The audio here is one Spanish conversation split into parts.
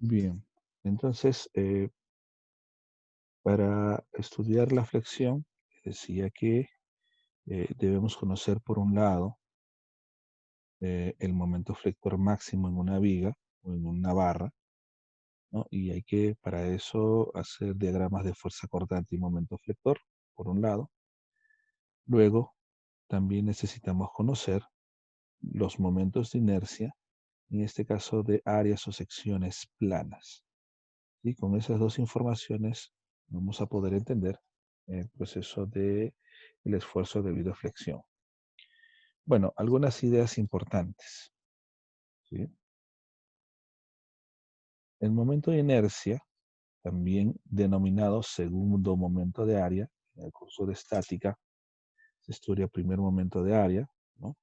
Bien, entonces, para estudiar la flexión, decía que debemos conocer, por un lado, el momento flector máximo en una viga o en una barra, ¿no? Y hay que, para eso, hacer diagramas de fuerza cortante y momento flector, por un lado. Luego, también necesitamos conocer los momentos de inercia, en este caso de áreas o secciones planas. Y con esas dos informaciones vamos a poder entender el proceso de el esfuerzo debido a flexión. Bueno, algunas ideas importantes, ¿sí? El momento de inercia, también denominado segundo momento de área, en el curso de estática se estudia primer momento de área, ¿no?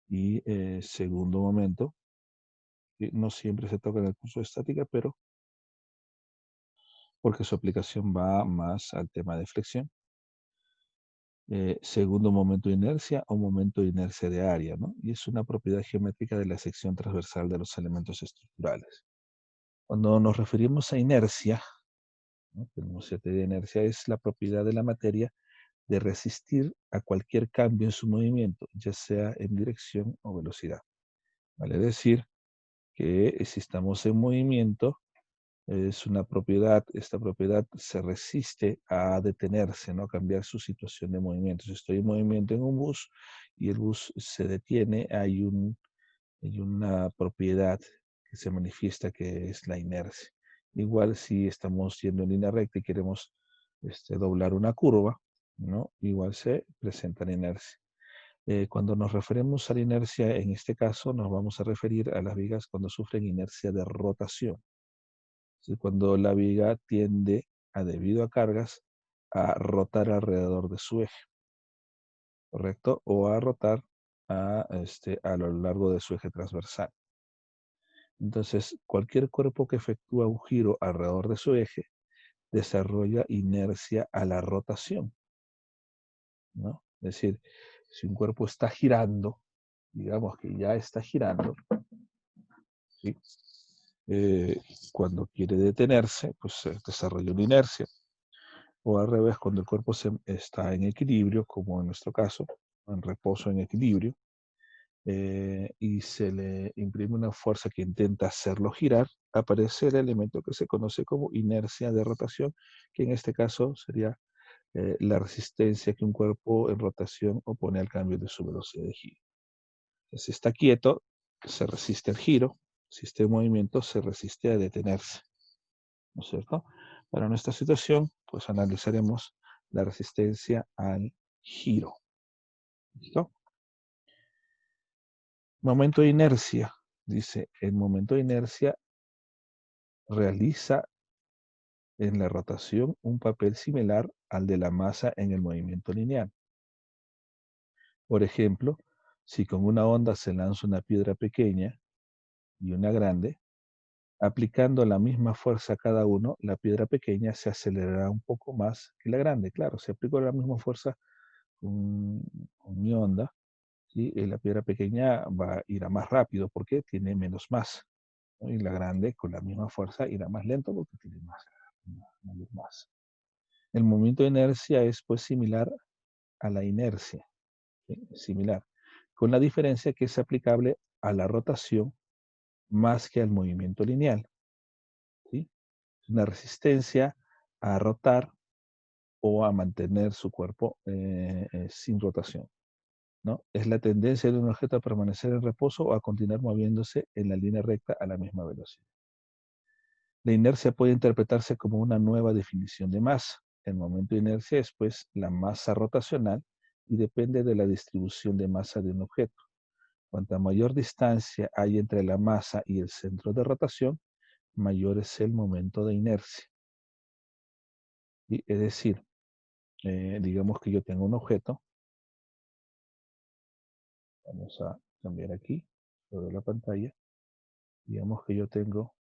Y segundo momento, que no siempre se toca en el curso de estática, pero porque su aplicación va más al tema de flexión. Segundo momento de inercia o momento de inercia de área, ¿no? Y es una propiedad geométrica de la sección transversal de los elementos estructurales. Cuando nos referimos a inercia, ¿no? Tenemos cierta idea de inercia, es la propiedad de la materia de resistir a cualquier cambio en su movimiento, ya sea en dirección o velocidad. Vale decir que si estamos en movimiento, es una propiedad, esta propiedad se resiste a detenerse, ¿no? A cambiar su situación de movimiento. Si estoy en movimiento en un bus y el bus se detiene, hay una propiedad que se manifiesta que es la inercia. Igual si estamos yendo en línea recta y queremos doblar una curva, ¿no? Igual se presenta la inercia. Cuando nos referimos a la inercia, en este caso nos vamos a referir a las vigas cuando sufren inercia de rotación. ¿Sí? Cuando la viga tiende, debido a cargas, a rotar alrededor de su eje, ¿correcto? O a rotar a lo largo de su eje transversal. Entonces, cualquier cuerpo que efectúa un giro alrededor de su eje desarrolla inercia a la rotación, ¿no? Es decir, si un cuerpo está girando, digamos que ya está girando, ¿sí? Eh, Cuando quiere detenerse, pues desarrolla una inercia. O al revés, cuando el cuerpo está en equilibrio, como en nuestro caso, en reposo en equilibrio, y se le imprime una fuerza que intenta hacerlo girar, aparece el elemento que se conoce como inercia de rotación, que en este caso sería la resistencia que un cuerpo en rotación opone al cambio de su velocidad de giro. Si está quieto, se resiste al giro; si está en movimiento, se resiste a detenerse, ¿no es cierto? Para nuestra situación, pues analizaremos la resistencia al giro. ¿Listo? Momento de inercia. Dice, el momento de inercia realiza en la rotación un papel similar al de la masa en el movimiento lineal. Por ejemplo, si con una onda se lanza una piedra pequeña y una grande, aplicando la misma fuerza a cada uno, la piedra pequeña se acelerará un poco más que la grande. Claro, si aplico la misma fuerza con, con mi onda, ¿sí? La piedra pequeña va a ir a más rápido porque tiene menos masa, ¿no? Y la grande, con la misma fuerza, irá más lento porque tiene mayor masa. El movimiento de inercia es pues similar a la inercia, ¿sí? Similar, con la diferencia que es aplicable a la rotación más que al movimiento lineal, ¿sí? Es una resistencia a rotar o a mantener su cuerpo sin rotación, ¿no? Es la tendencia de un objeto a permanecer en reposo o a continuar moviéndose en la línea recta a la misma velocidad. La inercia puede interpretarse como una nueva definición de masa. El momento de inercia es, pues, la masa rotacional y depende de la distribución de masa de un objeto. Cuanta mayor distancia hay entre la masa y el centro de rotación, mayor es el momento de inercia. Es decir, digamos que yo tengo un objeto, vamos a cambiar aquí sobre la pantalla, digamos que yo tengo,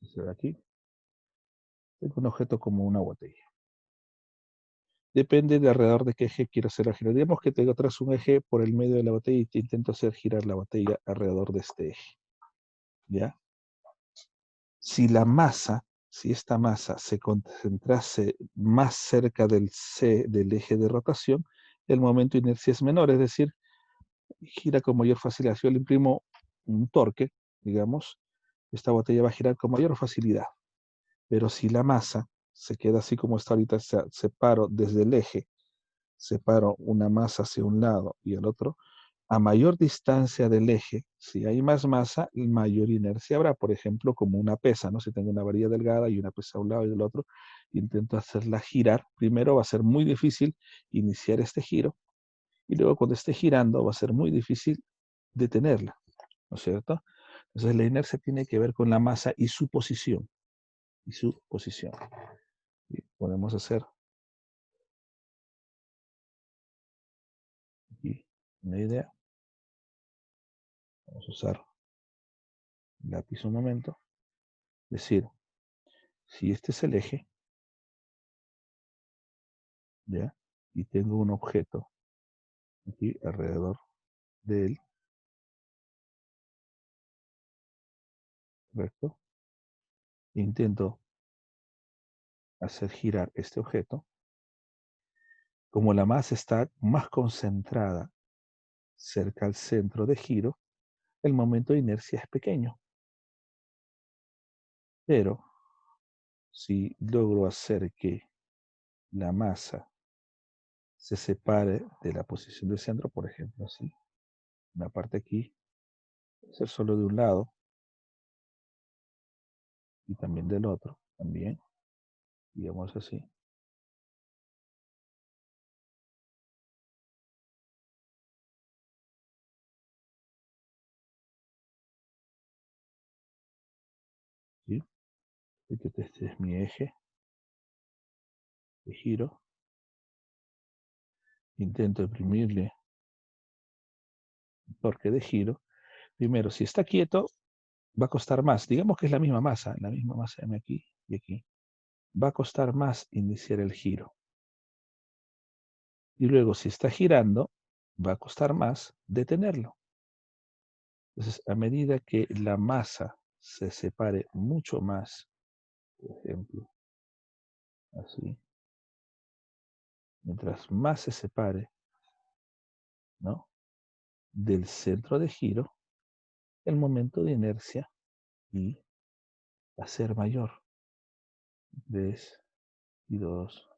si se ve aquí, tengo un objeto como una botella. Depende de alrededor de qué eje quiero hacer la gira. Digamos que tengo atrás un eje por el medio de la botella y te intento hacer girar la botella alrededor de este eje, ¿ya? Si la masa, si esta masa se concentrase más cerca del eje de rotación, el momento de inercia es menor, es decir, gira con mayor facilidad. Si yo le imprimo un torque, digamos, esta botella va a girar con mayor facilidad. Pero si la masa se queda así como está ahorita, separo desde el eje, separo una masa hacia un lado y el otro, a mayor distancia del eje, si hay más masa, mayor inercia habrá. Por ejemplo, como una pesa, ¿no? Si tengo una varilla delgada y una pesa a un lado y del otro, intento hacerla girar. Primero va a ser muy difícil iniciar este giro y luego cuando esté girando va a ser muy difícil detenerla, ¿no es cierto? Entonces la inercia tiene que ver con la masa y su posición. Y su posición. Y podemos hacer aquí una idea. Vamos a usar lápiz un momento. Es decir, si este es el eje, ¿ya? Y tengo un objeto aquí alrededor de él, ¿correcto? Intento hacer girar este objeto. Como la masa está más concentrada cerca al centro de giro, el momento de inercia es pequeño. Pero si logro hacer que la masa se separe de la posición del centro, por ejemplo, así, una parte aquí, puede ser solo de un lado y también del otro, también, digamos así. ¿Sí? Así que este es mi eje de giro. Intento imprimirle un torque de giro. Primero, si está quieto, va a costar más. Digamos que es la misma masa M aquí y aquí. Va a costar más iniciar el giro. Y luego, si está girando, va a costar más detenerlo. Entonces, a medida que la masa se separe mucho más, por ejemplo, así, mientras más se separe, ¿no? Del centro de giro, el momento de inercia y va a ser mayor. 3 y 2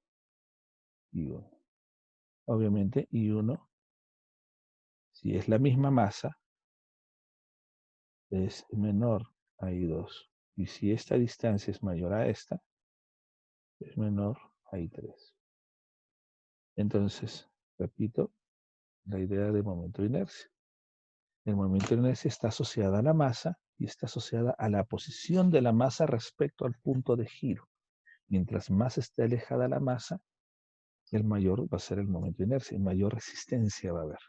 y 1. Obviamente, y 1, si es la misma masa, es menor a I2. Y si esta distancia es mayor a esta, es menor a I3. Entonces, repito, la idea de momento de inercia. El momento de inercia está asociada a la masa y está asociada a la posición de la masa respecto al punto de giro. Mientras más esté alejada la masa, el mayor va a ser el momento de inercia y mayor resistencia va a haber.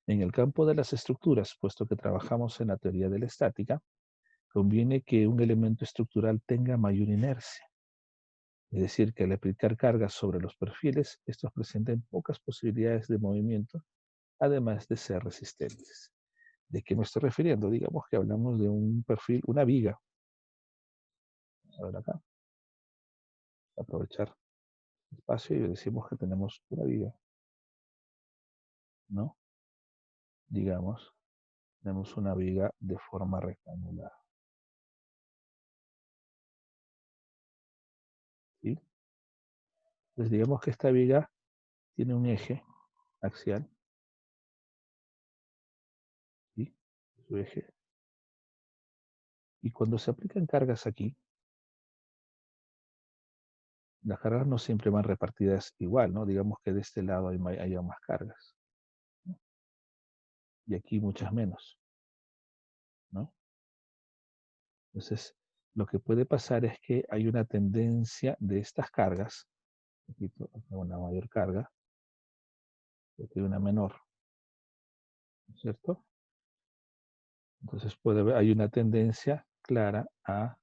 En el campo de las estructuras, puesto que trabajamos en la teoría de la estática, conviene que un elemento estructural tenga mayor inercia. Es decir, que al aplicar cargas sobre los perfiles, estos presenten pocas posibilidades de movimiento, además de ser resistentes. ¿De qué me estoy refiriendo? Digamos que hablamos de un perfil, una viga. A ver acá, aprovechar el espacio y decimos que tenemos una viga, ¿no? Digamos, tenemos una viga de forma rectangular, ¿sí? Entonces digamos que esta viga tiene un eje axial, ¿sí? Su eje. Y cuando se aplican cargas aquí, las cargas no siempre van repartidas igual, ¿no? Digamos que de este lado haya más cargas, ¿no? Y aquí muchas menos, ¿no? Entonces, lo que puede pasar es que hay una tendencia de estas cargas, repito, una mayor carga, y una menor, ¿no es cierto? Entonces hay una tendencia clara a,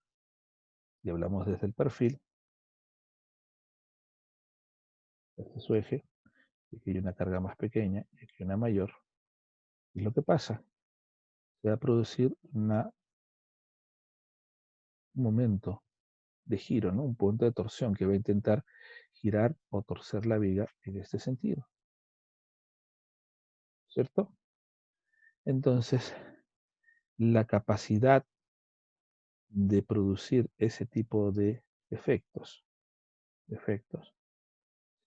y hablamos desde el perfil, Este es su eje, y aquí hay una carga más pequeña y aquí una mayor. Y lo que pasa, se va a producir un momento de giro, ¿no? Un punto de torsión que va a intentar girar o torcer la viga en este sentido, ¿cierto? Entonces, la capacidad de producir ese tipo de efectos,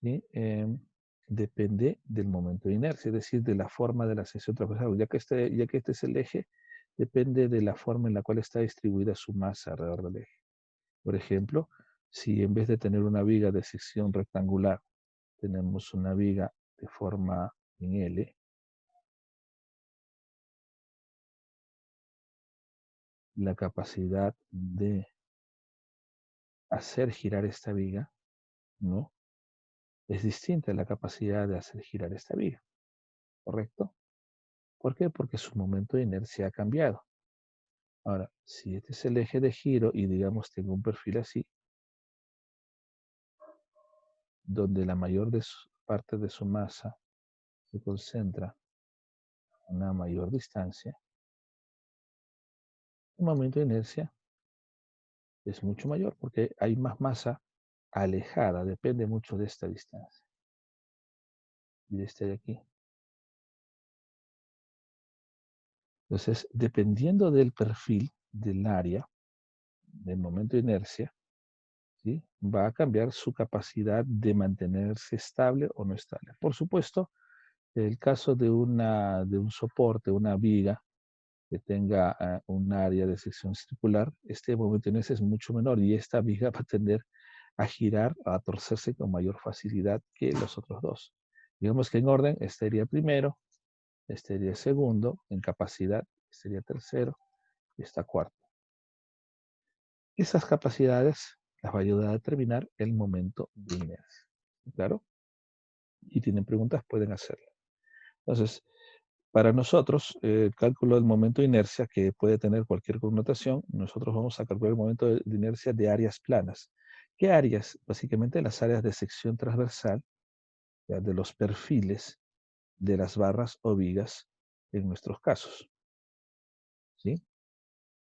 ¿sí? Depende del momento de inercia, es decir, de la forma de la sección transversal. Ya que este es el eje, depende de la forma en la cual está distribuida su masa alrededor del eje. Por ejemplo, si en vez de tener una viga de sección rectangular, tenemos una viga de forma en L, la capacidad de hacer girar esta viga, ¿no? Es distinta a la capacidad de hacer girar esta viga, ¿correcto? ¿Por qué? Porque su momento de inercia ha cambiado. Ahora, si este es el eje de giro y digamos tengo un perfil así, donde la mayor parte de su masa se concentra a una mayor distancia, el momento de inercia es mucho mayor porque hay más masa alejada, depende mucho de esta distancia y de este de aquí. Entonces, dependiendo del perfil del área, del momento de inercia, ¿sí? Va a cambiar su capacidad de mantenerse estable o no estable. Por supuesto, el caso de un soporte, una viga que tenga un área de sección circular, este momento de inercia es mucho menor y esta viga va a tender a girar, a torcerse con mayor facilidad que los otros dos. Digamos que en orden, este iría primero, este iría segundo, en capacidad, este iría tercero y esta cuarto. Esas capacidades las va a ayudar a determinar el momento de inercia. ¿Claro? Y tienen preguntas, pueden hacerlo. Entonces, para nosotros, el cálculo del momento de inercia, que puede tener cualquier connotación, nosotros vamos a calcular el momento de inercia de áreas planas. ¿Qué áreas? Básicamente las áreas de sección transversal, ya, de los perfiles de las barras o vigas en nuestros casos. ¿Sí?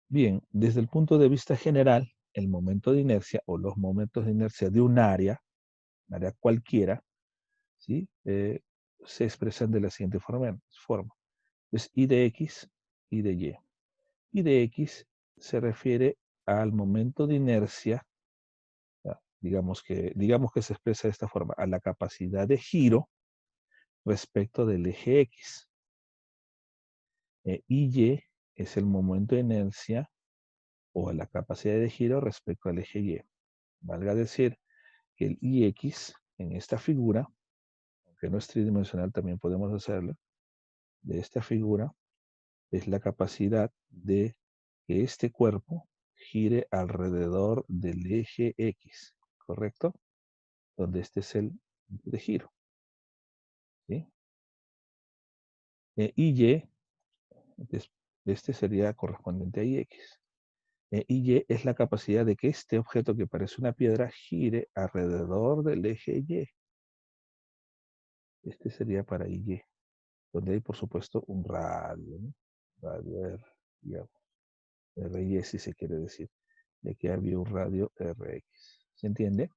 Bien, desde el punto de vista general, el momento de inercia o los momentos de inercia de un área cualquiera, ¿sí? Se expresan de la siguiente forma. Es I de X, I de Y. I de X se refiere al momento de inercia, digamos que se expresa de esta forma, a la capacidad de giro respecto del eje X. Y es el momento de inercia o a la capacidad de giro respecto al eje Y. Valga decir que el IX en esta figura, aunque no es tridimensional, también podemos hacerlo, de esta figura es la capacidad de que este cuerpo gire alrededor del eje X, ¿correcto? Donde este es el de giro. ¿Sí? Y, este sería correspondiente a IX. Y es la capacidad de que este objeto que parece una piedra gire alrededor del eje Y. Este sería para Y, donde hay, por supuesto, un radio, ¿no? Radio R, digamos, RY si se quiere decir. Y aquí había un radio RX. ¿Se entiende?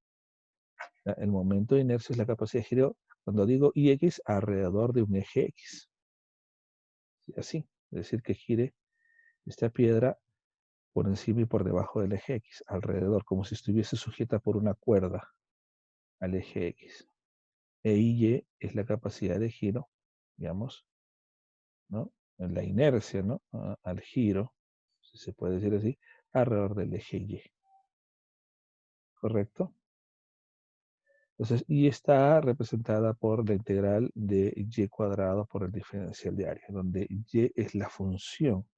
El momento de inercia es la capacidad de giro, cuando digo IX, alrededor de un eje X. Así, es decir, que gire esta piedra por encima y por debajo del eje X, alrededor, como si estuviese sujeta por una cuerda al eje X. Y es la capacidad de giro, digamos, ¿no? La inercia, ¿no? Al giro, si se puede decir así, alrededor del eje Y. ¿Correcto? Entonces, Y está representada por la integral de Y cuadrado por el diferencial de área, donde Y es la función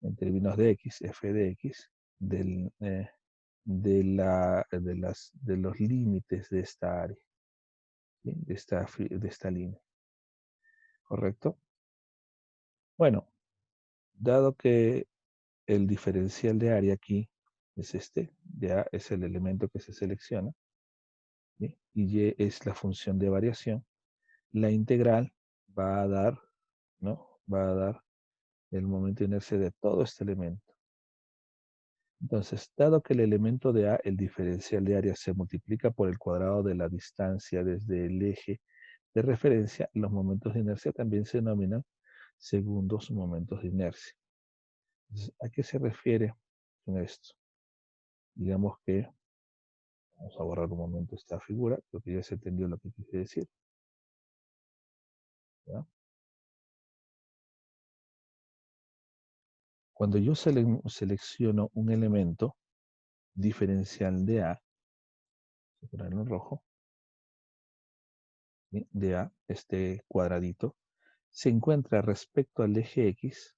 en términos de X, f de X, de los límites de esta área, ¿sí? de esta línea. ¿Correcto? Bueno, dado que el diferencial de área aquí es este, ya es el elemento que se selecciona, ¿sí? Y es la función de variación. La integral va a dar, ¿no? Va a dar el momento de inercia de todo este elemento. Entonces, dado que el elemento de A, el diferencial de área, se multiplica por el cuadrado de la distancia desde el eje de referencia, los momentos de inercia también se denominan segundos momentos de inercia. Entonces, ¿a qué se refiere con esto? Digamos que, vamos a borrar un momento esta figura, porque ya se entendió lo que quise decir. ¿Ya? Cuando yo selecciono un elemento diferencial de A, voy a ponerlo en rojo, ¿sí? De A, este cuadradito, se encuentra respecto al eje X,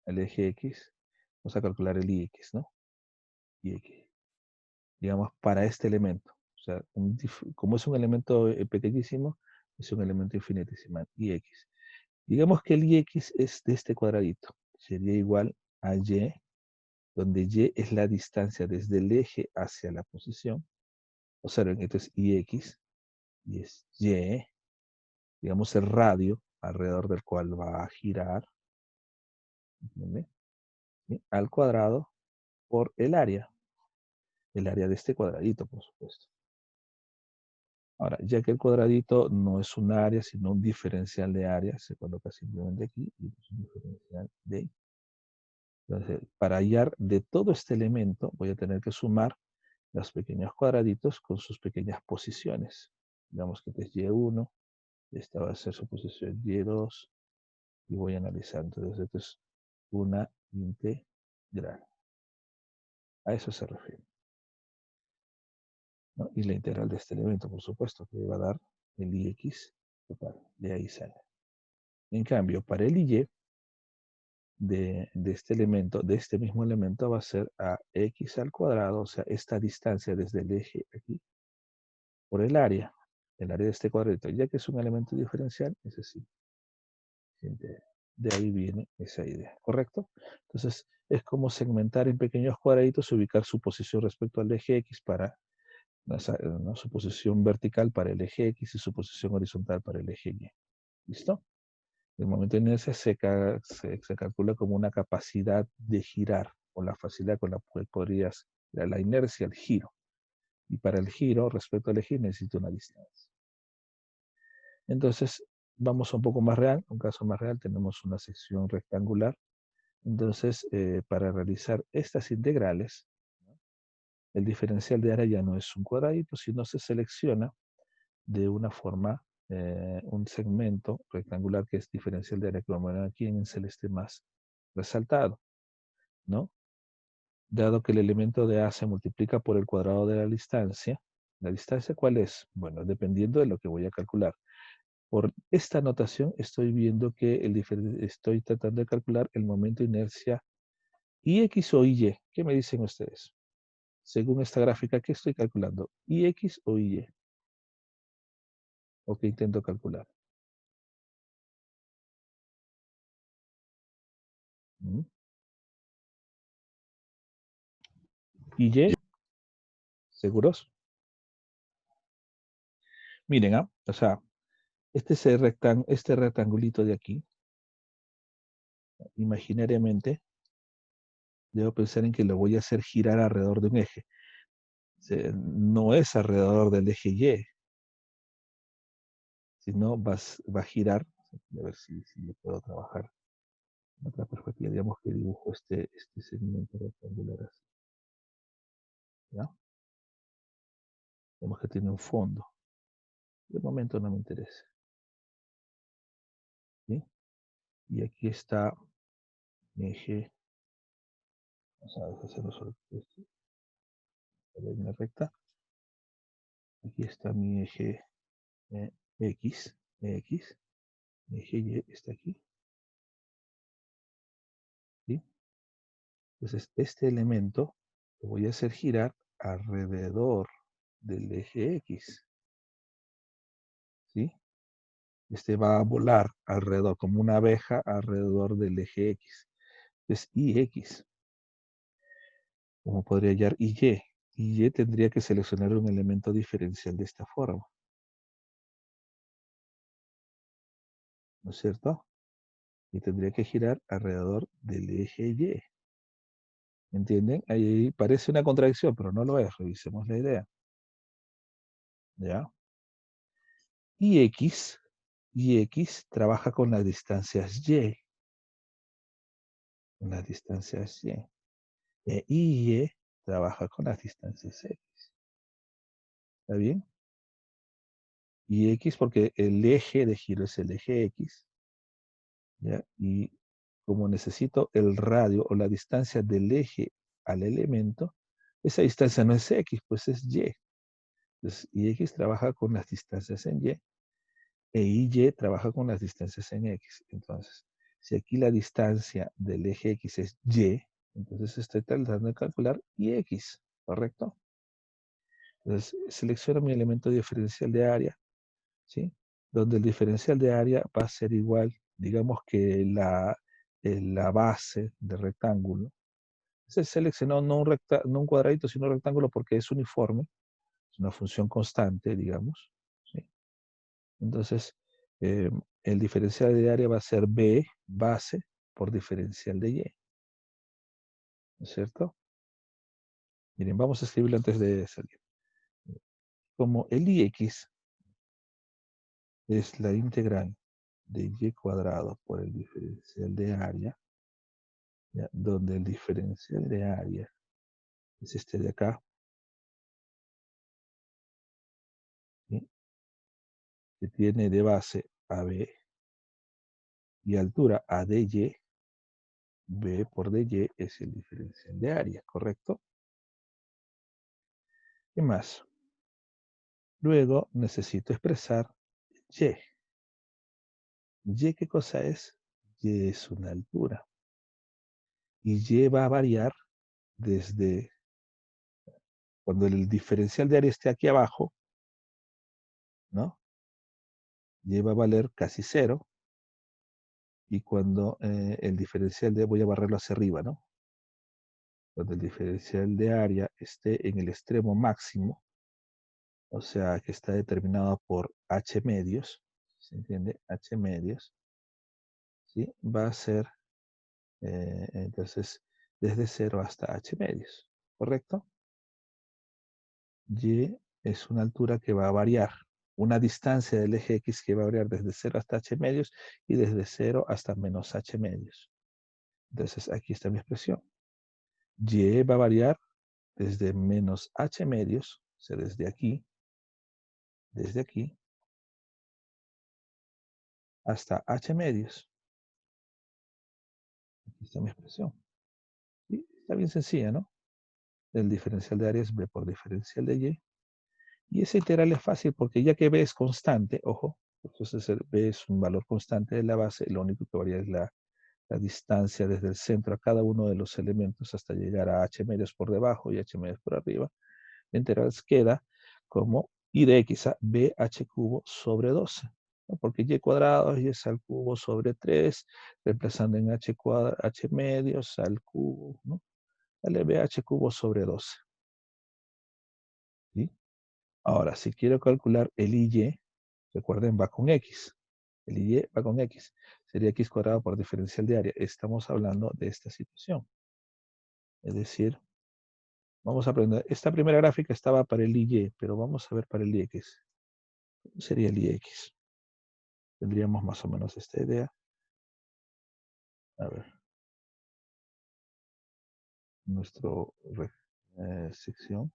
vamos a calcular el IX, ¿no? IX, digamos, para este elemento. O sea, como es un elemento pequeñísimo, es un elemento infinitesimal, IX. Digamos que el IX es de este cuadradito. Sería igual a Y, donde Y es la distancia desde el eje hacia la posición. Observen, esto es IX y es Y, digamos, el radio alrededor del cual va a girar, ¿entiende? ¿Sí? Al cuadrado por el área de este cuadradito, por supuesto. Ahora, ya que el cuadradito no es un área, sino un diferencial de área, se coloca simplemente aquí y es un diferencial de ahí. Entonces, para hallar de todo este elemento, voy a tener que sumar los pequeños cuadraditos con sus pequeñas posiciones. Digamos que este es Y1, esta va a ser su posición Y2, y voy a analizar. Entonces, esto es una integral. A eso se refiere, ¿no? Y la integral de este elemento, por supuesto, que va a dar el IX total. De ahí sale. En cambio, para el IY de este elemento, de este mismo elemento, va a ser a X al cuadrado, o sea, esta distancia desde el eje aquí, por el área de este cuadrito. Ya que es un elemento diferencial, es así. De ahí viene esa idea, ¿correcto? Entonces, es como segmentar en pequeños cuadraditos y ubicar su posición respecto al eje X para, ¿no? Su posición vertical para el eje X y su posición horizontal para el eje Y. ¿Listo? El momento de inercia se calcula como una capacidad de girar o la facilidad con la que podrías, la inercia, el giro. Y para el giro, respecto al eje, necesito una distancia. Entonces, vamos a un poco más real, un caso más real, tenemos una sección rectangular. Entonces, para realizar estas integrales, ¿no? El diferencial de área ya no es un cuadradito, sino se selecciona de una forma un segmento rectangular que es diferencial de área, que vamos a ver aquí en el celeste más resaltado, ¿no? Dado que el elemento de A se multiplica por el cuadrado de ¿la distancia cuál es? Bueno, dependiendo de lo que voy a calcular. Por esta notación estoy viendo que estoy tratando de calcular el momento de inercia IX o IY. ¿Qué me dicen ustedes? Según esta gráfica, ¿qué estoy calculando? ¿IX o IY? ¿O qué intento calcular? ¿Mm? ¿IY? ¿Seguros? Miren, o sea, este rectangulito de aquí, imaginariamente, debo pensar en que lo voy a hacer girar alrededor de un eje. No es alrededor del eje Y, sino va a girar. A ver si lo puedo trabajar en otra perspectiva. Digamos que dibujo este segmento rectangular así. ¿Ya? Vemos que tiene un fondo. De momento no me interesa. ¿Sí? Y aquí está mi eje. Vamos a hacerlo sobre la línea recta. Aquí está mi eje X, X. Mi eje Y está aquí. ¿Sí? Entonces, este elemento lo voy a hacer girar alrededor del eje X. ¿Sí? Este va a volar alrededor, como una abeja alrededor del eje X. Es IX. Como podría hallar IY. y Y tendría que seleccionar un elemento diferencial de esta forma, ¿no es cierto? Y tendría que girar alrededor del eje Y. ¿Me entienden? Ahí parece una contradicción, pero no lo es. Revisemos la idea. ¿Ya? Y X, y X trabaja con las distancias Y, con las distancias Y. Y trabaja con las distancias X. ¿Está bien? Y X porque el eje de giro es el eje X, ¿ya? Y como necesito el radio o la distancia del eje al elemento, esa distancia no es X, pues es Y. Entonces, y X trabaja con las distancias en Y, y trabaja con las distancias en X. Entonces, si aquí la distancia del eje X es Y, entonces estoy tratando de calcular YX, ¿correcto? Entonces, selecciono mi elemento diferencial de área, ¿sí? Donde el diferencial de área va a ser igual, digamos que la base del rectángulo. Se seleccionó no un cuadradito, sino un rectángulo porque es uniforme, es una función constante, digamos, ¿sí? Entonces, el diferencial de área va a ser B base por diferencial de Y, ¿no es cierto? Miren, vamos a escribirlo antes de salir. Como el IX es la integral de Y cuadrado por el diferencial de área, ¿ya? Donde el diferencial de área es este de acá, ¿sí? Que tiene de base AB y altura a DY, B por DY es el diferencial de área, ¿correcto? ¿Qué más? Luego necesito expresar Y. ¿Y qué cosa es? Y es una altura. Y Y va a variar desde cuando el diferencial de área esté aquí abajo, ¿no? Y va a valer casi cero. Y cuando el diferencial de, voy a barrerlo hacia arriba, ¿no? Cuando el diferencial de área esté en el extremo máximo, o sea, que está determinado por H medios, ¿se entiende? H medios, ¿sí? Va a ser, entonces, desde cero hasta H medios, ¿correcto? Y es una altura que va a variar, una distancia del eje X que va a variar desde cero hasta H medios y desde cero hasta menos H medios. Entonces, aquí está mi expresión. Y va a variar desde menos H medios, o sea, desde aquí, hasta H medios. Aquí está mi expresión. Y está bien sencilla, ¿no? El diferencial de área es B por diferencial de Y. Y esa integral es fácil porque ya que B es constante, ojo, entonces el B es un valor constante de la base, lo único que varía es la distancia desde el centro a cada uno de los elementos hasta llegar a H medios por debajo y H medios por arriba. La integral queda como I de X a BH cubo sobre 12, ¿no? Porque Y cuadrado es al cubo sobre 3, reemplazando en H, H medios al cubo, ¿no? Dale BH cubo sobre 12. ¿Sí? Ahora, si quiero calcular el IY, recuerden, va con X. El IY va con X. Sería X cuadrado por diferencial de área. Estamos hablando de esta situación. Es decir, vamos a aprender. Esta primera gráfica estaba para el IY, pero vamos a ver para el IX. ¿Cómo sería el IX? Tendríamos más o menos esta idea. A ver, nuestro sección,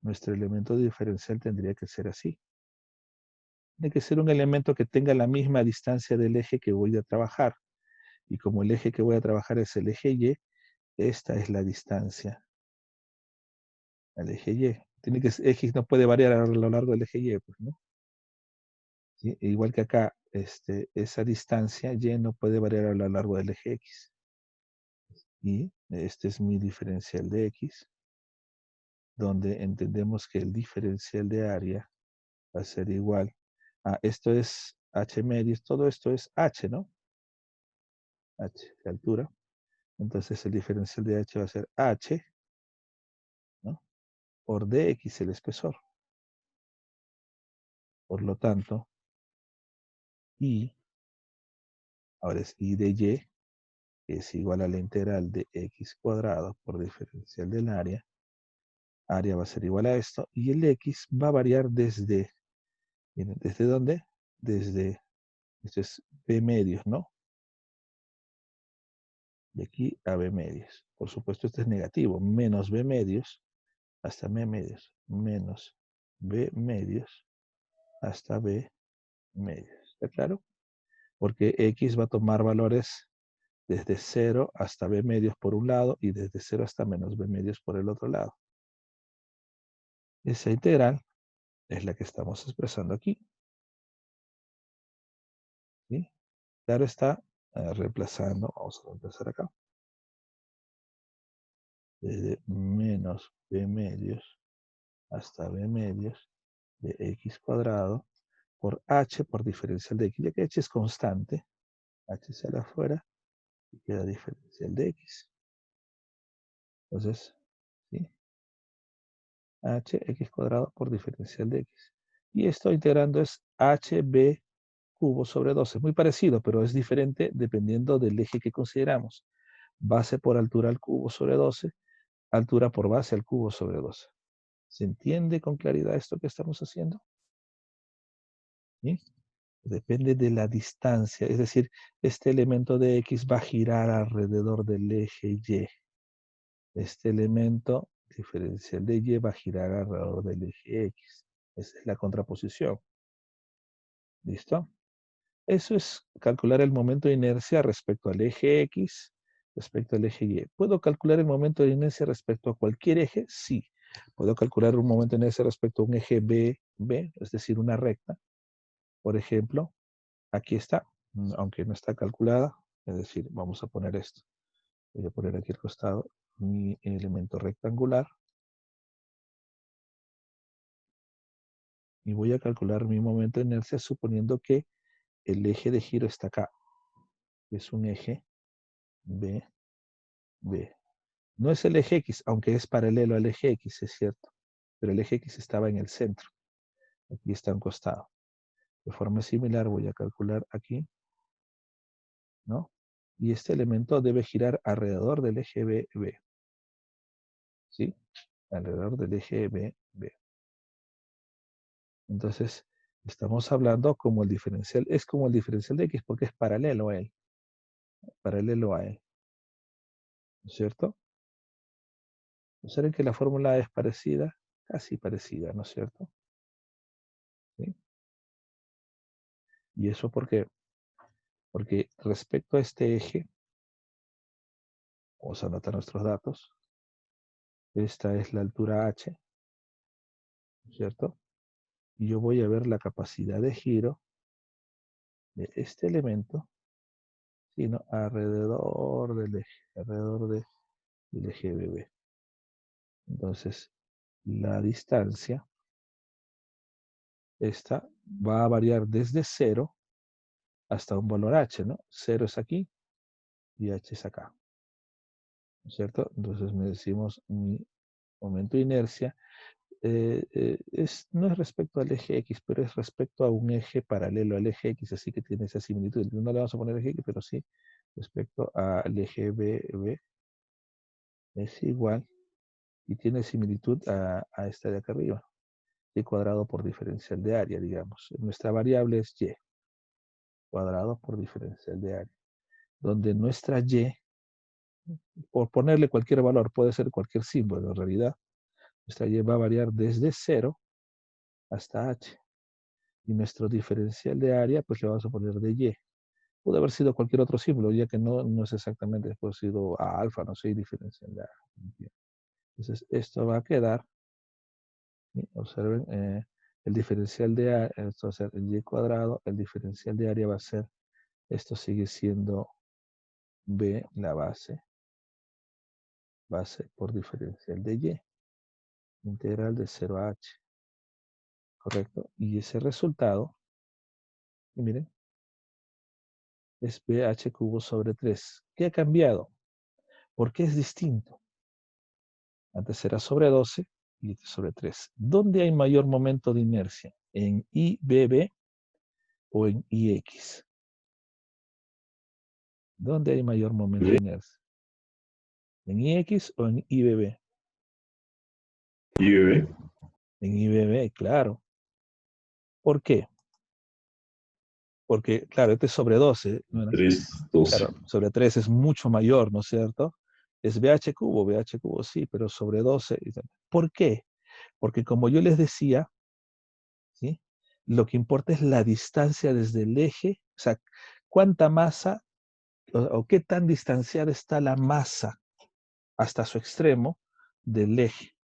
nuestro elemento diferencial tendría que ser así. Tiene que ser un elemento que tenga la misma distancia del eje que voy a trabajar. Y como el eje que voy a trabajar es el eje Y, esta es la distancia al eje Y. Tiene que, X no puede variar a lo largo del eje Y, pues, ¿no? ¿Sí? E igual que acá, esa distancia Y no puede variar a lo largo del eje X. Y este es mi diferencial de X, donde entendemos que el diferencial de área va a ser igual a, esto es H medios, todo esto es H, ¿no? H, de altura. Entonces el diferencial de H va a ser H por dx el espesor. Por lo tanto, y, ahora es y de y, que es igual a la integral de x cuadrado por diferencial del área. Área va a ser igual a esto, y el x va a variar desde, miren, ¿desde dónde? Desde, esto es b medios, ¿no? De aquí a b medios. Por supuesto, este es negativo, menos b medios hasta b medios, menos b medios hasta b medios. ¿Está claro? Porque x va a tomar valores desde 0 hasta b medios por un lado y desde 0 hasta menos b medios por el otro lado. Esa integral es la que estamos expresando aquí. ¿Sí? Claro está, reemplazando, vamos a reemplazar acá, desde menos b medios hasta b medios de x cuadrado por h por diferencial de x, ya que h es constante, h sale afuera y queda diferencial de x. Entonces, ¿sí? Hx cuadrado por diferencial de x. Y esto integrando es hb cubo sobre 12. Muy parecido, pero es diferente dependiendo del eje que consideramos. Base por altura al cubo sobre 12, altura por base al cubo sobre 12. ¿Se entiende con claridad esto que estamos haciendo? ¿Sí? Depende de la distancia, es decir, este elemento de x va a girar alrededor del eje y. Este elemento diferencial de y va a girar alrededor del eje x. Esa es la contraposición. ¿Listo? Eso es calcular el momento de inercia respecto al eje X, respecto al eje Y. ¿Puedo calcular el momento de inercia respecto a cualquier eje? Sí. ¿Puedo calcular un momento de inercia respecto a un eje B, es decir, una recta? Por ejemplo, aquí está, aunque no está calculada, es decir, vamos a poner esto. Voy a poner aquí al costado mi elemento rectangular y voy a calcular mi momento de inercia suponiendo que el eje de giro está acá. Es un eje B. No es el eje X, aunque es paralelo al eje X, es cierto. Pero el eje X estaba en el centro. Aquí está a un costado. De forma similar voy a calcular aquí, ¿no? Y este elemento debe girar alrededor del eje B. ¿Sí? Alrededor del eje B. Entonces, estamos hablando como el diferencial, es como el diferencial de X porque es paralelo a él. Paralelo a él. ¿No es cierto? ¿Saben que la fórmula es parecida? Casi parecida, ¿no es cierto? ¿Sí? ¿Y eso por qué? Porque respecto a este eje, vamos a anotar nuestros datos. Esta es la altura h, ¿cierto? Y yo voy a ver la capacidad de giro de este elemento, sino alrededor del eje, del eje BB. Entonces, la distancia, esta va a variar desde 0 hasta un valor h, ¿no? 0 es aquí y h es acá, ¿cierto? Entonces me decimos mi momento de inercia no es respecto al eje X, pero es respecto a un eje paralelo al eje X, así que tiene esa similitud. No le vamos a poner eje X, pero sí respecto al eje B es igual y tiene similitud a esta de acá arriba, y cuadrado por diferencial de área, digamos. Nuestra variable es y, cuadrado por diferencial de área, donde nuestra y, por ponerle cualquier valor, puede ser cualquier símbolo en realidad, nuestra y va a variar desde 0 hasta h. Y nuestro diferencial de área, pues le vamos a poner de y. Puede haber sido cualquier otro símbolo, ya que no es exactamente, puede haber sido a alfa, no sé, diferencial de área. Entonces, esto va a quedar, ¿sí? Observen, el diferencial de área, esto va a ser el y cuadrado, el diferencial de área va a ser, esto sigue siendo b, la base por diferencial de y, integral de 0 a h, ¿correcto? Y ese resultado, y miren, es bh cubo sobre 3. ¿Qué ha cambiado? ¿Por qué es distinto? Antes era sobre 12 y este sobre 3. ¿Dónde hay mayor momento de inercia? ¿En IBB o en IX? ¿Dónde hay mayor momento de inercia? ¿En IX o en IBB? IBB. En IBB, claro. ¿Por qué? Porque, claro, este es sobre 12, ¿no? 3, 12. Claro, sobre 3 es mucho mayor, ¿no es cierto? Es BH cubo sí, pero sobre 12. ¿Por qué? Porque como yo les decía, ¿sí? Lo que importa es la distancia desde el eje, o sea, cuánta masa o qué tan distanciada está la masa hasta su extremo del eje.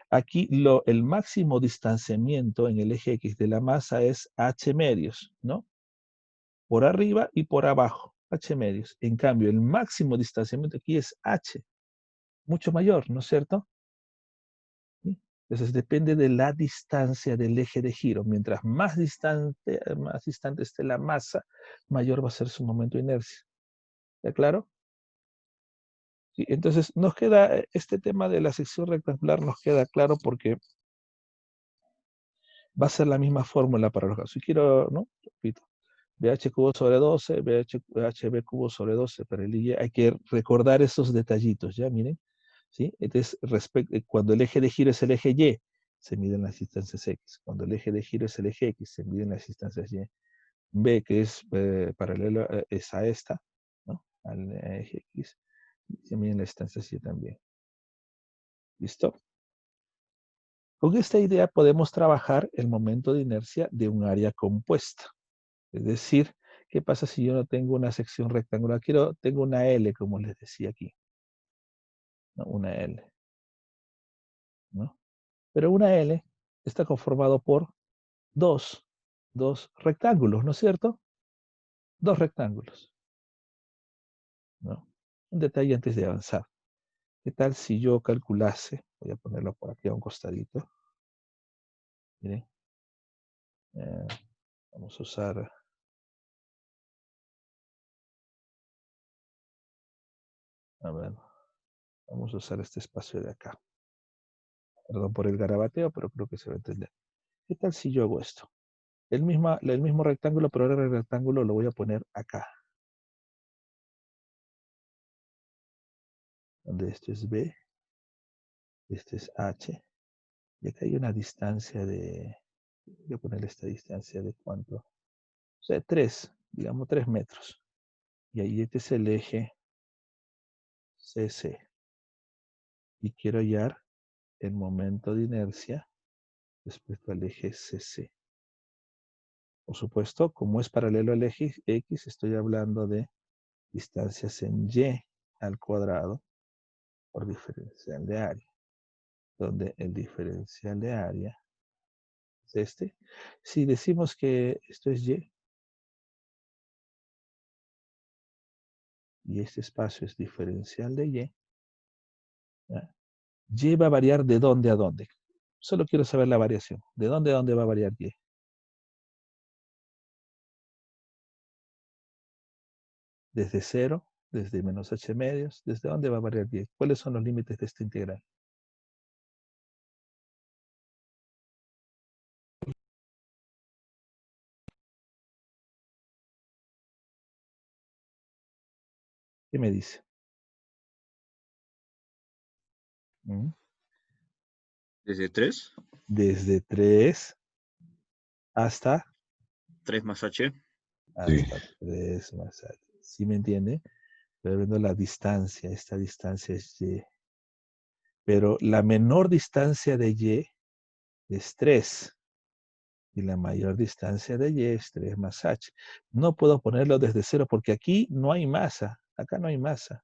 Aquí el máximo distanciamiento en el eje X de la masa es h medios, ¿no? Por arriba y por abajo, h medios. En cambio, el máximo distanciamiento aquí es h, mucho mayor, ¿no es cierto? ¿Sí? Entonces depende de la distancia del eje de giro. Mientras más distante esté la masa, mayor va a ser su momento de inercia. ¿Ya claro? Sí, entonces nos queda este tema de la sección rectangular nos queda claro porque va a ser la misma fórmula para los casos. Si quiero, ¿no? Repito, BH cubo sobre 12, BHB cubo sobre 12 para el Y. Hay que recordar esos detallitos, ¿ya? Miren, ¿sí? Entonces, cuando el eje de giro es el eje Y, se miden las distancias X. Cuando el eje de giro es el eje X, se miden las distancias Y. B, que es paralelo es a esta, ¿no? Al eje X, se miden las distancias Y también. ¿Listo? Con esta idea podemos trabajar el momento de inercia de un área compuesta. Es decir, ¿qué pasa si yo no tengo una sección rectangular? Tengo una L, como les decía aquí, ¿no? Una L, ¿no? Pero una L está conformado por dos, dos rectángulos, ¿no es cierto? Dos rectángulos, ¿no? Un detalle antes de avanzar. ¿Qué tal si yo calculase? Voy a ponerlo por aquí a un costadito. Miren, eh, vamos a usar, a ver, vamos a usar este espacio de acá. Perdón por el garabateo, pero creo que se va a entender. ¿Qué tal si yo hago esto? El mismo rectángulo, pero ahora el rectángulo lo voy a poner acá. Donde esto es B, este es H. Y acá hay una distancia de, voy a poner esta distancia de cuánto. O sea, 3, digamos 3 metros. Y ahí este es el eje CC. Y quiero hallar el momento de inercia respecto al eje CC. Por supuesto, como es paralelo al eje X, estoy hablando de distancias en Y al cuadrado por diferencial de área, donde el diferencial de área es este. Si decimos que esto es y este espacio es diferencial de ¿ya? Y va a variar de dónde a dónde. Solo quiero saber la variación. ¿De dónde a dónde va a variar Y? Desde 0, desde menos h medios. ¿Desde dónde va a variar Y? ¿Cuáles son los límites de esta integral? ¿Qué me dice? ¿Mm? Desde 3, Desde 3 hasta, 3 más h. Sí. hasta 3 más h. ¿Sí me entiende? Estoy viendo la distancia. Esta distancia es Y. Pero la menor distancia de Y es 3. Y la mayor distancia de Y es 3 más h. No puedo ponerlo desde 0 porque aquí no hay masa. Acá no hay masa.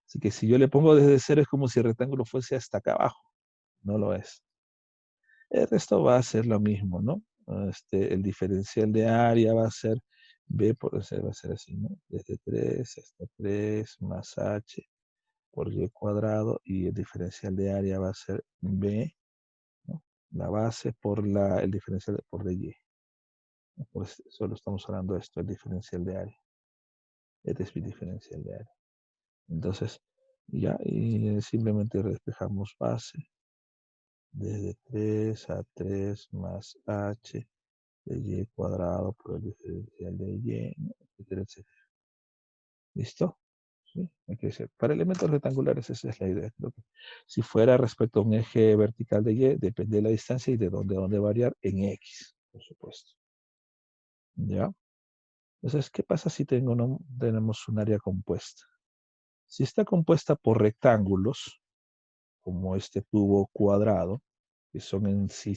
Así que si yo le pongo desde 0 es como si el rectángulo fuese hasta acá abajo. No lo es. El resto va a ser lo mismo, ¿no? El diferencial de área va a ser B por C, va a ser así, ¿no? Desde 3 hasta 3 más h por Y cuadrado y el diferencial de área va a ser B, ¿no? La base por el diferencial por de Y. Pues solo estamos hablando de esto, el diferencial de área. Este es mi diferencial de área. Entonces, ya, y simplemente despejamos base. desde 3 a 3 más h de y cuadrado por el diferencial de y, etcétera, etcétera. ¿Listo? ¿Sí? Hay que decir, para elementos rectangulares esa es la idea. Creo que si fuera respecto a un eje vertical de y, depende de la distancia y de dónde variar en x, por supuesto. ¿Ya? Entonces, ¿qué pasa si tenemos un área compuesta? Si está compuesta por rectángulos, como este tubo cuadrado, que son en sí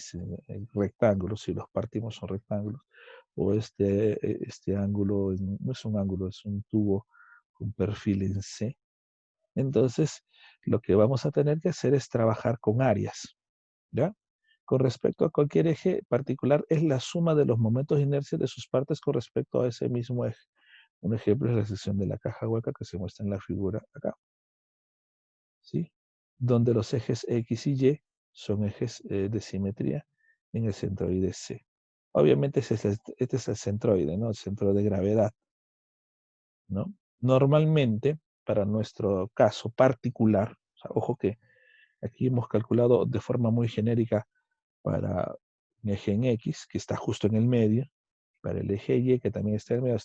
rectángulos, si los partimos son rectángulos, o este ángulo, no es un ángulo, es un tubo con perfil en C. Entonces, lo que vamos a tener que hacer es trabajar con áreas, ¿ya? Con respecto a cualquier eje particular, es la suma de los momentos de inercia de sus partes con respecto a ese mismo eje. Un ejemplo es la sección de la caja hueca que se muestra en la figura acá, ¿sí? Donde los ejes X y Y son ejes de simetría en el centroide C. Obviamente este es el centroide, ¿no? El centro de gravedad, ¿no? Normalmente, para nuestro caso particular, o sea, ojo que aquí hemos calculado de forma muy genérica para un eje en X, que está justo en el medio, para el eje Y, que también está en el medio,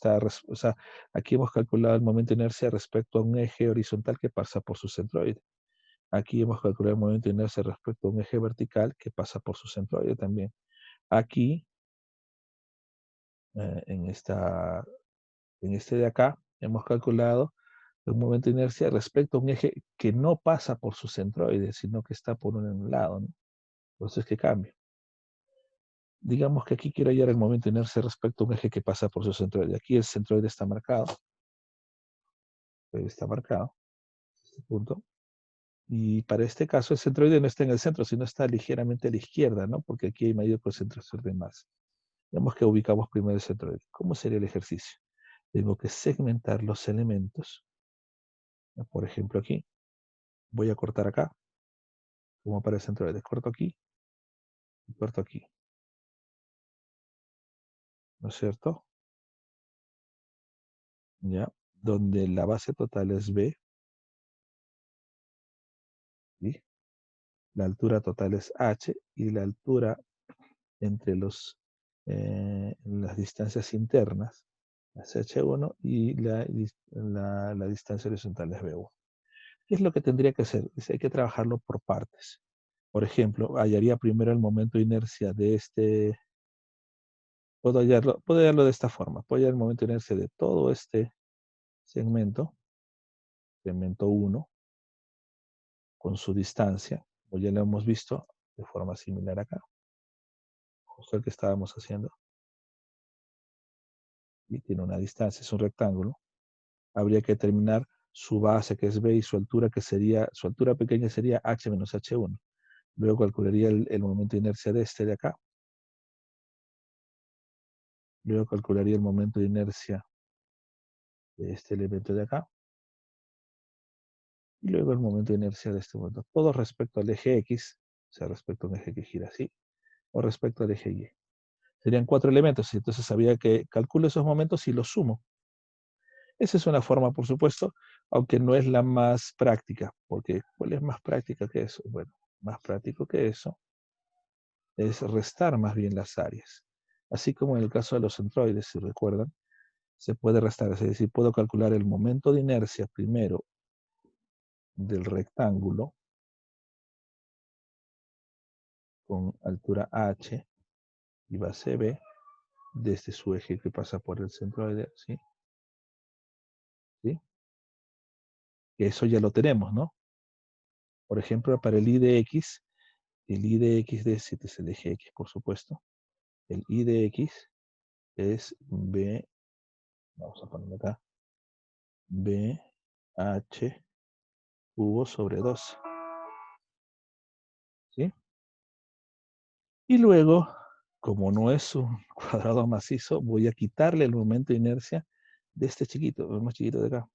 o sea, aquí hemos calculado el momento de inercia respecto a un eje horizontal que pasa por su centroide. Aquí hemos calculado el momento de inercia respecto a un eje vertical que pasa por su centroide también. Aquí, en este de acá, hemos calculado el momento de inercia respecto a un eje que no pasa por su centroide, sino que está por un lado, ¿no? Por eso es que cambia. Digamos que aquí quiero hallar el momento de inercia respecto a un eje que pasa por su centroide. Aquí el centroide está marcado, este punto. Y para este caso el centroide no está en el centro, sino está ligeramente a la izquierda, ¿no? Porque aquí hay mayor concentración de masa. Digamos que ubicamos primero el centroide. ¿Cómo sería el ejercicio? Tengo que segmentar los elementos. ¿No? Por ejemplo, aquí. Voy a cortar acá, como para el centroide. Corto aquí y corto aquí. ¿No es cierto? ¿Ya? Donde la base total es B, ¿sí? La altura total es H y la altura entre las distancias internas, es H1 y la distancia horizontal es B1. ¿Qué es lo que tendría que hacer? Hay que trabajarlo por partes. Por ejemplo, hallaría primero el momento de inercia de este, puedo hallarlo de esta forma, puedo hallar el momento de inercia de todo este segmento 1, con su distancia, o ya lo hemos visto de forma similar acá, justo el que estábamos haciendo, y tiene una distancia, es un rectángulo. Habría que determinar su base, que es B, y su altura pequeña sería H menos H1. Luego calcularía el momento de inercia de este de acá. Luego calcularía el momento de inercia de este elemento de acá. Y luego el momento de inercia de este momento. Todo respecto al eje X, o sea, respecto a un eje que gira así, o respecto al eje Y. Serían 4 elementos, y entonces habría que calcular esos momentos y los sumo. Esa es una forma, por supuesto, aunque no es la más práctica, porque ¿cuál es más práctica que eso? Bueno, más práctico que eso es restar más bien las áreas. Así como en el caso de los centroides, si recuerdan, se puede restar, es decir, puedo calcular el momento de inercia primero del rectángulo con altura h y base b desde su eje que pasa por el centroide, ¿sí? ¿Sí? Que eso ya lo tenemos, ¿no? Por ejemplo, para el I de X, el I de X de este es el eje X, por supuesto. El I de X es B, vamos a ponerlo acá, B, H, cubo sobre 12. ¿Sí? Y luego, como no es un cuadrado macizo, voy a quitarle el momento de inercia de este chiquito, el más chiquito de acá,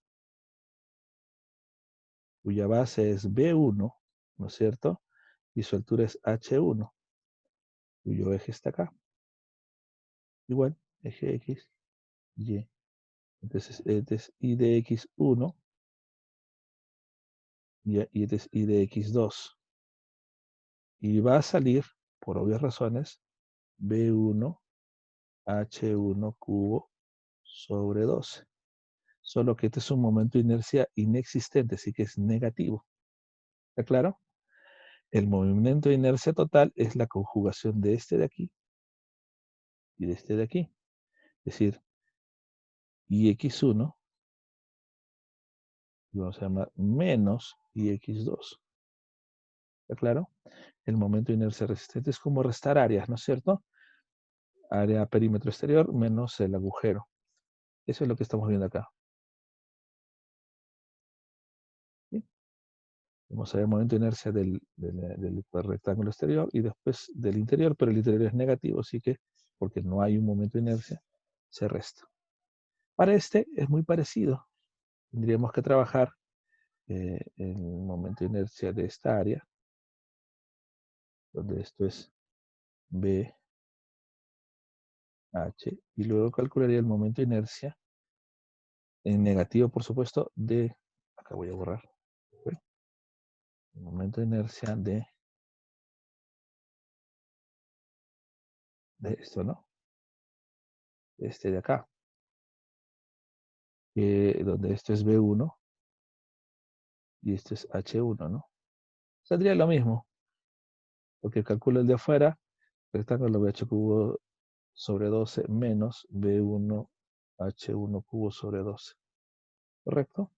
cuya base es B1, ¿no es cierto? Y su altura es H1, cuyo eje está acá. Igual, eje X, Y. Entonces, este es I de X1 y este es I de X2. Y va a salir, por obvias razones, B1 H1 cubo sobre 12. Solo que este es un momento de inercia inexistente, así que es negativo. ¿Está claro? El movimiento de inercia total es la conjugación de este de aquí y de este de aquí. Es decir, IX1, y vamos a llamar menos IX2. ¿Está claro? El momento de inercia resistente es como restar áreas, ¿no es cierto? Área perímetro exterior menos el agujero. Eso es lo que estamos viendo acá. ¿Sí? Vamos a ver el momento de inercia del rectángulo exterior y después del interior, pero el interior es negativo, así que, porque no hay un momento de inercia, se resta. Para este es muy parecido. Tendríamos que trabajar el momento de inercia de esta área, donde esto es B, H, y luego calcularía el momento de inercia en negativo, por supuesto, de, acá voy a borrar, ¿ok? El momento de inercia de esto, ¿no? Este de acá, donde esto es B1 y esto es H1, ¿no? Saldría lo mismo, porque calculo el de afuera, rectángulo BH cubo sobre 12 menos B1 H1 cubo sobre 12. ¿Correcto?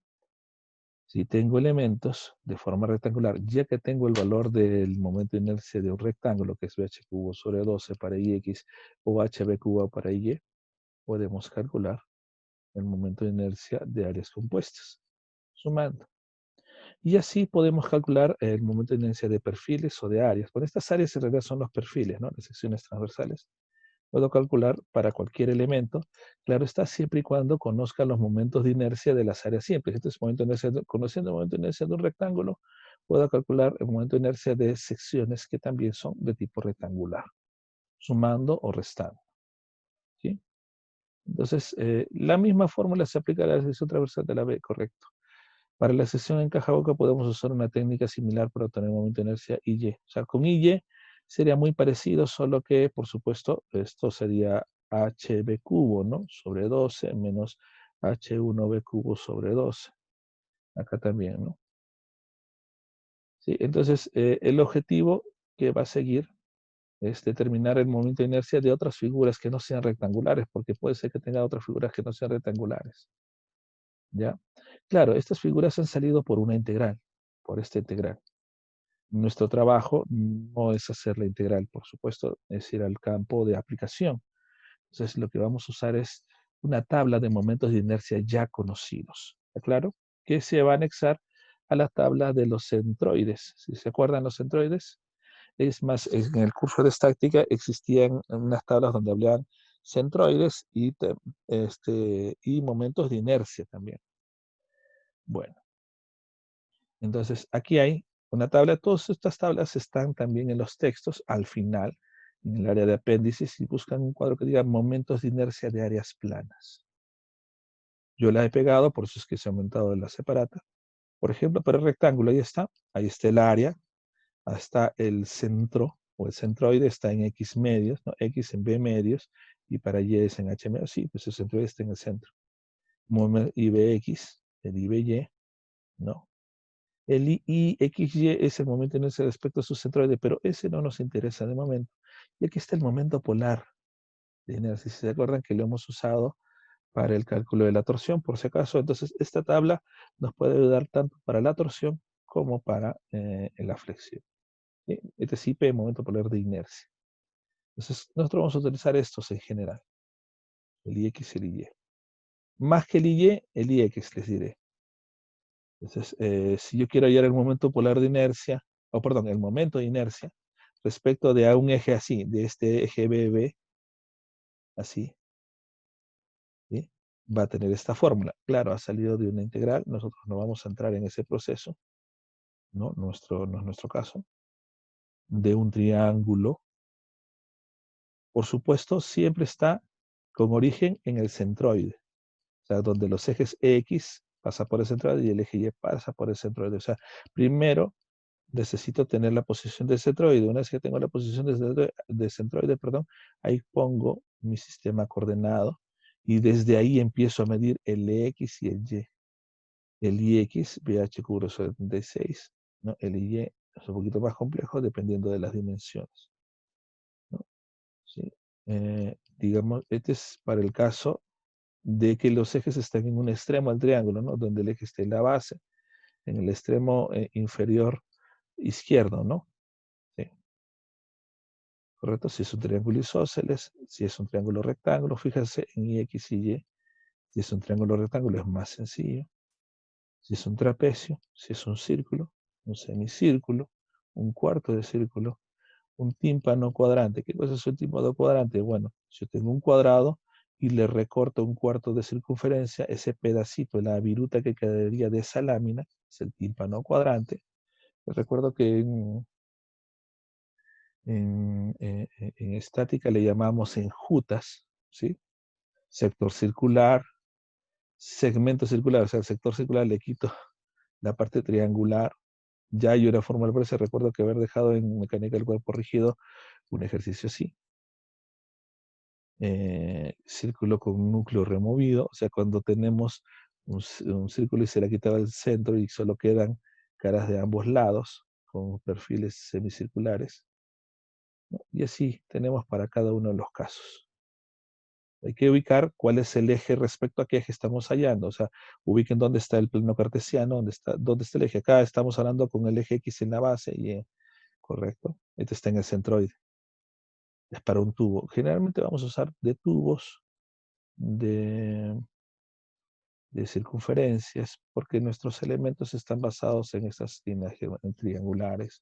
Si tengo elementos de forma rectangular, ya que tengo el valor del momento de inercia de un rectángulo, que es BH cubo sobre 12 para IX o HB cubo para Y, podemos calcular el momento de inercia de áreas compuestas, sumando. Y así podemos calcular el momento de inercia de perfiles o de áreas. Con estas áreas en realidad son los perfiles, ¿no? Las secciones transversales. Puedo calcular para cualquier elemento. Claro está, siempre y cuando conozca los momentos de inercia de las áreas simples. Entonces, conociendo el momento de inercia de un rectángulo, puedo calcular el momento de inercia de secciones que también son de tipo rectangular, sumando o restando. ¿Sí? Entonces, la misma fórmula se aplica a la sección transversal de la B, correcto. Para la sección en caja boca podemos usar una técnica similar para obtener el momento de inercia IY. O sea, con IY sería muy parecido, solo que, por supuesto, esto sería HB cubo, ¿no? Sobre 12 menos H1B cubo sobre 12. Acá también, ¿no? ¿Sí? Entonces, el objetivo que va a seguir es determinar el momento de inercia de otras figuras que no sean rectangulares, porque puede ser que tenga otras figuras que no sean rectangulares. ¿Ya? Claro, estas figuras han salido por una integral, por esta integral. Nuestro trabajo no es hacer la integral, por supuesto, es ir al campo de aplicación. Entonces, lo que vamos a usar es una tabla de momentos de inercia ya conocidos. ¿Está claro? Que se va a anexar a la tabla de los centroides. Si se acuerdan los centroides, es más, en el curso de estática existían unas tablas donde hablaban centroides y momentos de inercia también. Bueno, entonces aquí hay una tabla. Todas estas tablas están también en los textos al final, en el área de apéndices, y buscan un cuadro que diga momentos de inercia de áreas planas. Yo la he pegado, por eso es que se ha aumentado la separata. Por ejemplo, para el rectángulo, ahí está el área, hasta el centro, o el centroide está en X medios, ¿no? X en B medios, y para Y es en H medios. Sí, pues el centroide está en el centro. IBX, el IBY, ¿no? El IXY es el momento de inercia respecto a su centroide, pero ese no nos interesa de momento. Y aquí está el momento polar de inercia. Si se acuerdan que lo hemos usado para el cálculo de la torsión, por si acaso. Entonces, esta tabla nos puede ayudar tanto para la torsión como para la flexión. ¿Sí? Este es IP, momento polar de inercia. Entonces, nosotros vamos a utilizar estos en general. El IX y el IY. Más que el IY, el IX, les diré. Entonces, si yo quiero hallar el momento polar de inercia, o perdón, el momento de inercia, respecto de a un eje así, de este eje BB, así, ¿sí? Va a tener esta fórmula. Claro, ha salido de una integral, nosotros no vamos a entrar en ese proceso, ¿no? No es nuestro caso, de un triángulo. Por supuesto, siempre está con origen en el centroide, o sea, donde los ejes X pasa por el centroide y el eje Y pasa por el centroide. O sea, primero necesito tener la posición del centroide. Una vez que tengo la posición del centroide, perdón, ahí pongo mi sistema coordenado y desde ahí empiezo a medir el X y el Y. El IX, BH cubo sobre 36, ¿no? El IY es un poquito más complejo dependiendo de las dimensiones, ¿no? ¿Sí? Digamos, este es para el caso de que los ejes están en un extremo del triángulo, ¿no? Donde el eje esté en la base, en el extremo inferior izquierdo, ¿no? Sí, correcto. Si es un triángulo isósceles, si es un triángulo rectángulo, fíjense en X y Y. Si es un triángulo rectángulo es más sencillo. Si es un trapecio, si es un círculo, un semicírculo, un cuarto de círculo, un tímpano cuadrante. ¿Qué cosa es un tímpano cuadrante? Bueno, si yo tengo un cuadrado y le recorto un cuarto de circunferencia, ese pedacito, la viruta que quedaría de esa lámina, es el tímpano cuadrante. Les recuerdo que en estática le llamamos enjutas, ¿sí? Sector circular, segmento circular, o sea, al sector circular le quito la parte triangular. Ya hay una fórmula por eso. Recuerdo que haber dejado en mecánica del cuerpo rígido un ejercicio así. Círculo con núcleo removido, o sea, cuando tenemos un círculo y se le ha quitado el centro y solo quedan caras de ambos lados con perfiles semicirculares, ¿no? Y así tenemos para cada uno de los casos. Hay que ubicar cuál es el eje respecto a qué eje estamos hallando. O sea, ubiquen dónde está el plano cartesiano, dónde está el eje. Acá estamos hablando con el eje X en la base y correcto. Este está en el centroide. Es para un tubo. Generalmente vamos a usar de tubos, de, de circunferencias, porque nuestros elementos están basados en esas líneas triangulares.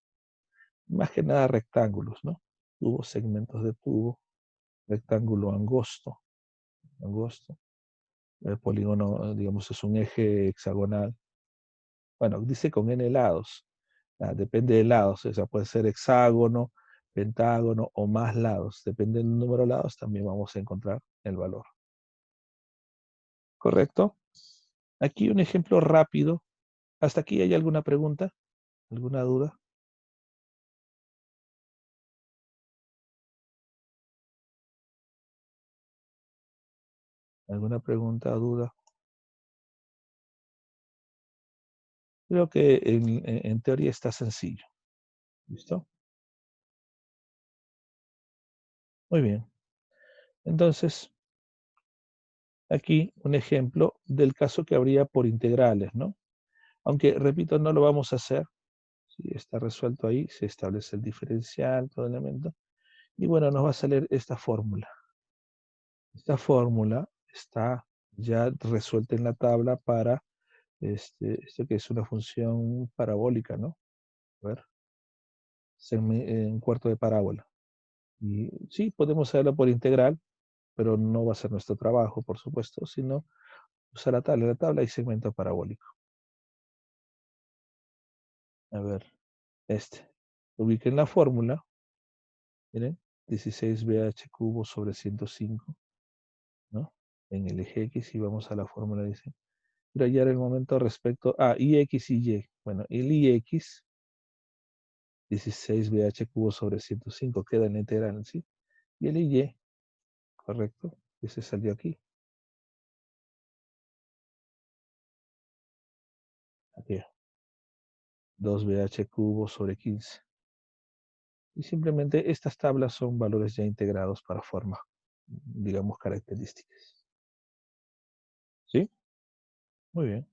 Más que nada rectángulos, ¿no? Tubos, segmentos de tubo, rectángulo angosto, angosto. El polígono, digamos, es un eje hexagonal. Bueno, dice con n lados. Depende de lados, o sea, puede ser hexágono, pentágono o más lados. Depende del número de lados, también vamos a encontrar el valor. ¿Correcto? Aquí un ejemplo rápido. ¿Hasta aquí hay alguna pregunta? ¿Alguna duda? ¿Alguna pregunta o duda? Creo que en teoría está sencillo. ¿Listo? Muy bien. Entonces, aquí un ejemplo del caso que habría por integrales, ¿no? Aunque, repito, no lo vamos a hacer. ¿Sí? Está resuelto ahí, se establece el diferencial, todo elemento. Y bueno, nos va a salir esta fórmula. Esta fórmula está ya resuelta en la tabla para esto que es una función parabólica, ¿no? A ver, un cuarto de parábola. Y sí, podemos hacerlo por integral, pero no va a ser nuestro trabajo, por supuesto, sino usar la tabla. En la tabla hay segmento parabólico. A ver, ubiquen la fórmula, miren, 16BH cubo sobre 105, ¿no? En el eje X y vamos a la fórmula, dice. Quiero hallar el momento respecto a IX y Y. Bueno, el IX, 16BH cubo sobre 105, queda en la integral, ¿sí? Y el IY, correcto, ese salió aquí. Aquí, 2BH cubo sobre 15. Y simplemente estas tablas son valores ya integrados para forma, digamos, características. ¿Sí? Muy bien.